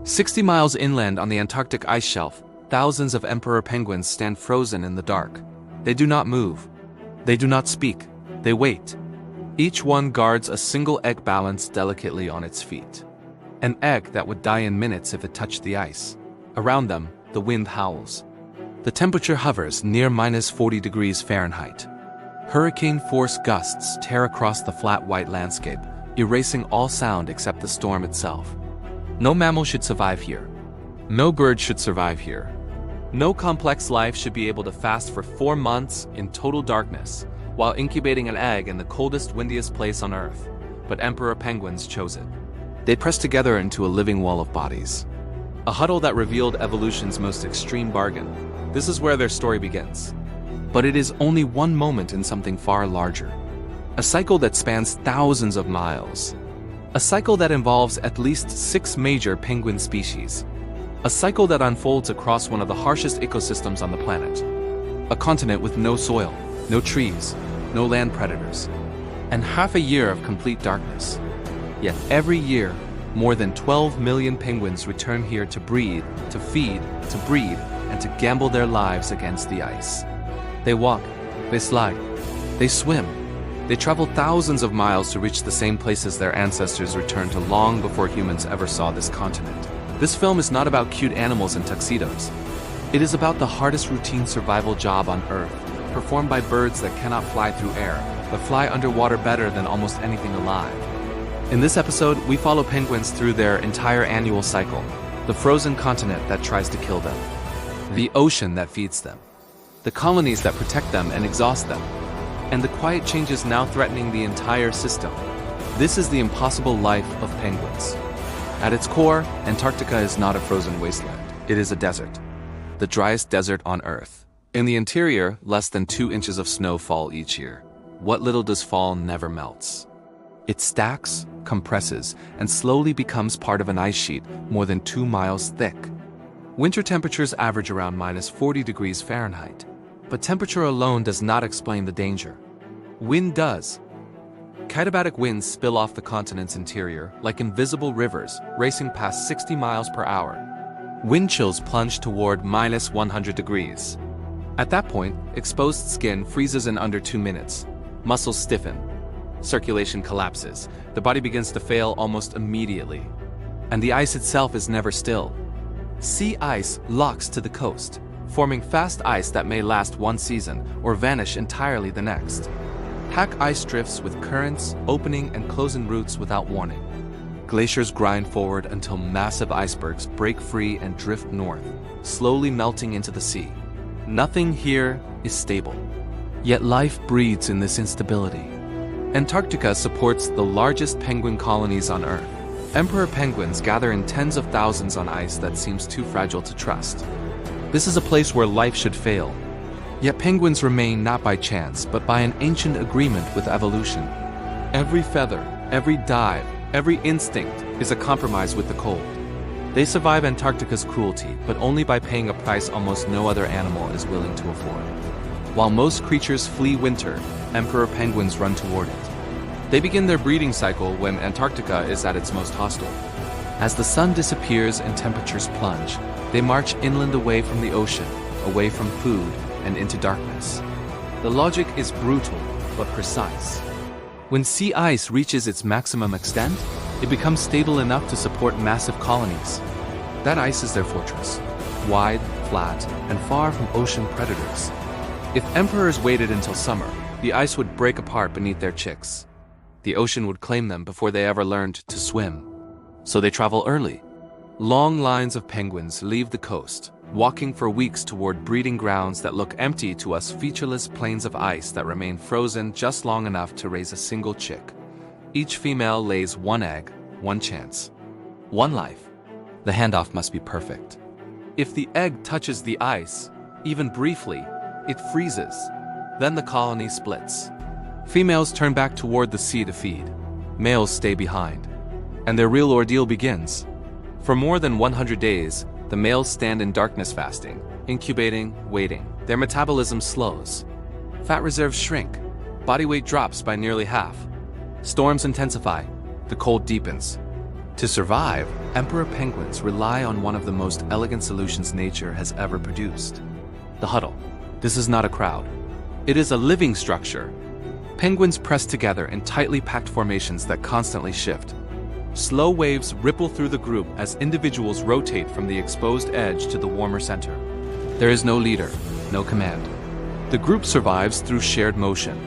60 miles inland on the Antarctic ice shelf, thousands of emperor penguins stand frozen in the dark. They do not move. They do not speak. They wait. Each one guards a single egg balanced delicately on its feet. An egg that would die in minutes if it touched the ice. Around them, the wind howls. The temperature hovers near -40 degrees Fahrenheit. Hurricane-force gusts tear across the flat white landscape, erasing all sound except the storm itself. No mammal should survive here. No bird should survive here. No complex life should be able to fast for 4 months in total darkness, while incubating an egg in the coldest, windiest place on Earth. But emperor penguins chose it. They pressed together into a living wall of bodies. A huddle that revealed evolution's most extreme bargain. This is where their story begins. But it is only one moment in something far larger. A cycle that spans thousands of miles. A cycle that involves at least 6 major penguin species. A cycle that unfolds across one of the harshest ecosystems on the planet. A continent with no soil, no trees, no land predators, and half a year of complete darkness. Yet every year, more than 12 million penguins return here to breed, to feed, to breed, and to gamble their lives against the ice. They walk, they slide, they swim. They travel thousands of miles to reach the same places their ancestors returned to long before humans ever saw this continent. This film is not about cute animals in tuxedos. It is about the hardest routine survival job on Earth, performed by birds that cannot fly through air, but fly underwater better than almost anything alive. In this episode, we follow penguins through their entire annual cycle, the frozen continent that tries to kill them, the ocean that feeds them, the colonies that protect them and exhaust them, and the quiet changes now threatening the entire system. This is the impossible life of penguins. At its core, Antarctica is not a frozen wasteland. It is a desert. The driest desert on Earth. In the interior, less than 2 inches of snow fall each year. What little does fall never melts. It stacks, compresses, and slowly becomes part of an ice sheet more than 2 miles thick. Winter temperatures average around -40 degrees Fahrenheit. But temperature alone does not explain the danger. Wind does. Katabatic winds spill off the continent's interior like invisible rivers racing past 60 miles per hour. Wind chills plunge toward -100 degrees. At that point, exposed skin freezes in under 2 minutes. Muscles stiffen. Circulation collapses. The body begins to fail almost immediately. And the ice itself is never still. Sea ice locks to the coast, forming fast ice that may last 1 season or vanish entirely the next. Pack ice drifts with currents, opening and closing routes without warning. Glaciers grind forward until massive icebergs break free and drift north, slowly melting into the sea. Nothing here is stable. Yet life breeds in this instability. Antarctica supports the largest penguin colonies on Earth. Emperor penguins gather in tens of thousands on ice that seems too fragile to trust. This is a place where life should fail. Yet penguins remain not by chance, but by an ancient agreement with evolution. Every feather, every dive, every instinct is a compromise with the cold. They survive Antarctica's cruelty, but only by paying a price almost no other animal is willing to afford. While most creatures flee winter, emperor penguins run toward it. They begin their breeding cycle when Antarctica is at its most hostile. As the sun disappears and temperatures plunge, they march inland away from the ocean, away from food, and into darkness. The logic is brutal, but precise. When sea ice reaches its maximum extent, it becomes stable enough to support massive colonies. That ice is their fortress, wide, flat, and far from ocean predators. If emperors waited until summer, the ice would break apart beneath their chicks. The ocean would claim them before they ever learned to swim. So they travel early. Long lines of penguins leave the coast, walking for weeks toward breeding grounds that look empty to us, featureless plains of ice that remain frozen just long enough to raise a single chick. Each female lays 1 egg, 1 chance, 1 life. The handoff must be perfect. If the egg touches the ice, even briefly, it freezes. Then the colony splits. Females turn back toward the sea to feed. Males stay behind. And their real ordeal begins. For more than 100 days, the males stand in darkness fasting, incubating, waiting. Their metabolism slows. Fat reserves shrink. Body weight drops by nearly half. Storms intensify. The cold deepens. To survive, emperor penguins rely on one of the most elegant solutions nature has ever produced: the huddle. This is not a crowd. It is a living structure. Penguins press together in tightly packed formations that constantly shift. Slow waves ripple through the group as individuals rotate from the exposed edge to the warmer center. There is no leader, no command. The group survives through shared motion.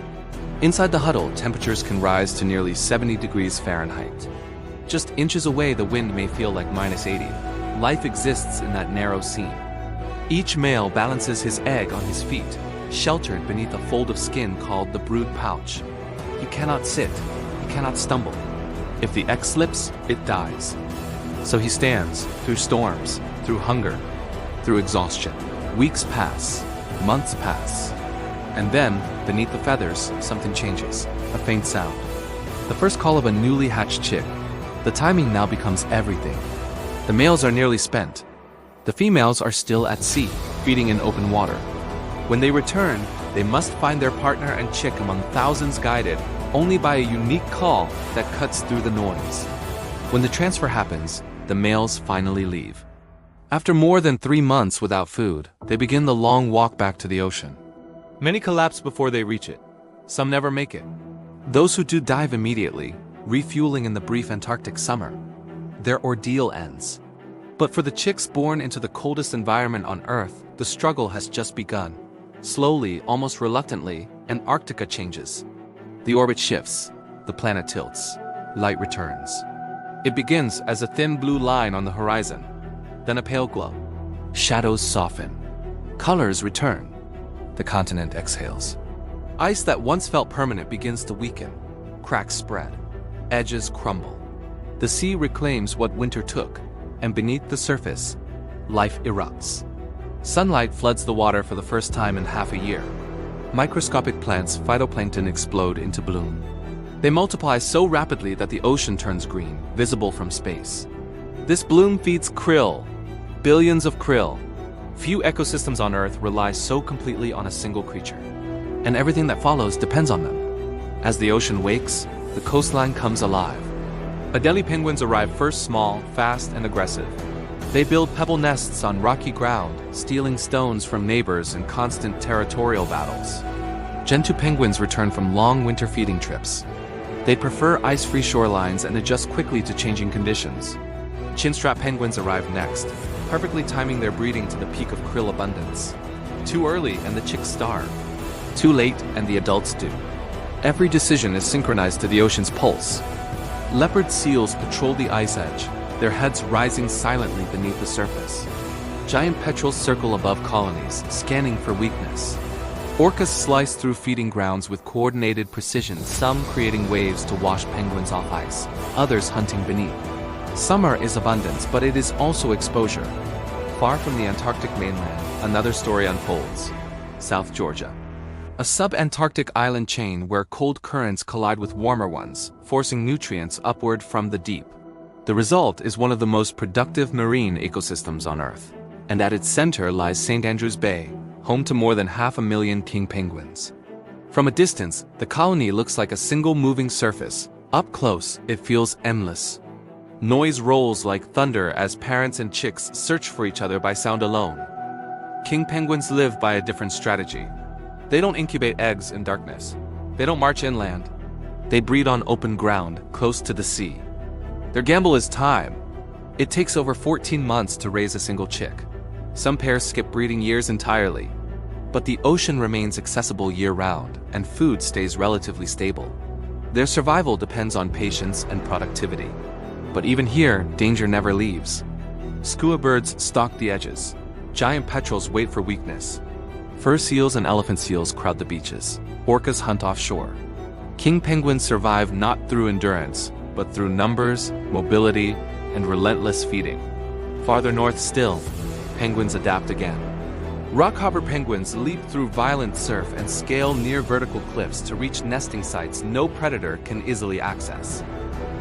Inside the huddle, temperatures can rise to nearly 70 degrees Fahrenheit. Just inches away, the wind may feel like -80. Life exists in that narrow seam. Each male balances his egg on his feet, sheltered beneath a fold of skin called the brood pouch. He cannot sit, he cannot stumble. If the egg slips, it dies. So he stands, through storms, through hunger, through exhaustion. Weeks pass, months pass. And then, beneath the feathers, something changes, a faint sound. The first call of a newly hatched chick. The timing now becomes everything. The males are nearly spent. The females are still at sea, feeding in open water. When they return, they must find their partner and chick among thousands guided only by a unique call that cuts through the noise. When the transfer happens, the males finally leave. After more than 3 months without food, they begin the long walk back to the ocean. Many collapse before they reach it. Some never make it. Those who do dive immediately, refueling in the brief Antarctic summer. Their ordeal ends. But for the chicks born into the coldest environment on Earth, the struggle has just begun. Slowly, almost reluctantly, Antarctica changes. The orbit shifts, the planet tilts, light returns. It begins as a thin blue line on the horizon, then a pale glow. Shadows soften. Colors return. The continent exhales. Ice that once felt permanent begins to weaken. Cracks spread. Edges crumble. The sea reclaims what winter took, and beneath the surface, life erupts. Sunlight floods the water for the first time in half a year. Microscopic plants, phytoplankton, explode into bloom. They multiply so rapidly that the ocean turns green, visible from space. This bloom feeds krill, billions of krill. Few ecosystems on Earth rely so completely on a single creature, and everything that follows depends on them. As the ocean wakes, the coastline comes alive. Adelie penguins arrive first small, fast, and aggressive. They build pebble nests on rocky ground, stealing stones from neighbors in constant territorial battles. Gentoo penguins return from long winter feeding trips. They prefer ice-free shorelines and adjust quickly to changing conditions. Chinstrap penguins arrive next, perfectly timing their breeding to the peak of krill abundance. Too early and the chicks starve. Too late and the adults do. Every decision is synchronized to the ocean's pulse. Leopard seals patrol the ice edge, their heads rising silently beneath the surface. Giant petrels circle above colonies, scanning for weakness. Orcas slice through feeding grounds with coordinated precision, some creating waves to wash penguins off ice, others hunting beneath. Summer is abundance, but it is also exposure. Far from the Antarctic mainland, another story unfolds. South Georgia. A sub-Antarctic island chain where cold currents collide with warmer ones, forcing nutrients upward from the deep. The result is one of the most productive marine ecosystems on Earth. And at its center lies St. Andrews Bay, home to more than 500,000 king penguins. From a distance, the colony looks like a single moving surface. Up close, it feels endless. Noise rolls like thunder as parents and chicks search for each other by sound alone. King penguins live by a different strategy. They don't incubate eggs in darkness. They don't march inland. They breed on open ground, close to the sea. Their gamble is time. It takes over 14 months to raise a single chick. Some pairs skip breeding years entirely. But the ocean remains accessible year-round, and food stays relatively stable. Their survival depends on patience and productivity. But even here, danger never leaves. Skua birds stalk the edges. Giant petrels wait for weakness. Fur seals and elephant seals crowd the beaches. Orcas hunt offshore. King penguins survive not through endurance, but through numbers, mobility, and relentless feeding. Farther north still, penguins adapt again. Rockhopper penguins leap through violent surf and scale near vertical cliffs to reach nesting sites no predator can easily access.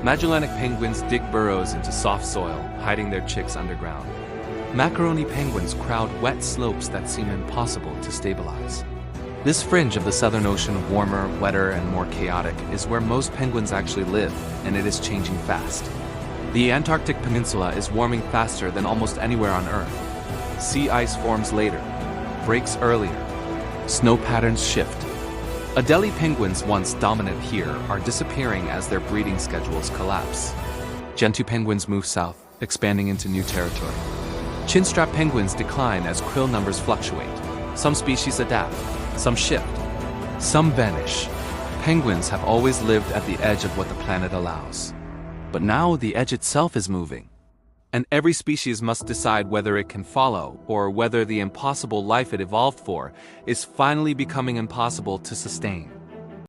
Magellanic penguins dig burrows into soft soil, hiding their chicks underground. Macaroni penguins crowd wet slopes that seem impossible to stabilize. This fringe of the Southern Ocean, warmer, wetter, and more chaotic, is where most penguins actually live, and it is changing fast. The Antarctic Peninsula is warming faster than almost anywhere on Earth. Sea ice forms later, breaks earlier. Snow patterns shift. Adelie penguins once dominant here are disappearing as their breeding schedules collapse. Gentoo penguins move south, expanding into new territory. Chinstrap penguins decline as krill numbers fluctuate. Some species adapt, some shift, some vanish. Penguins have always lived at the edge of what the planet allows. But now the edge itself is moving. And every species must decide whether it can follow, or whether the impossible life it evolved for is finally becoming impossible to sustain.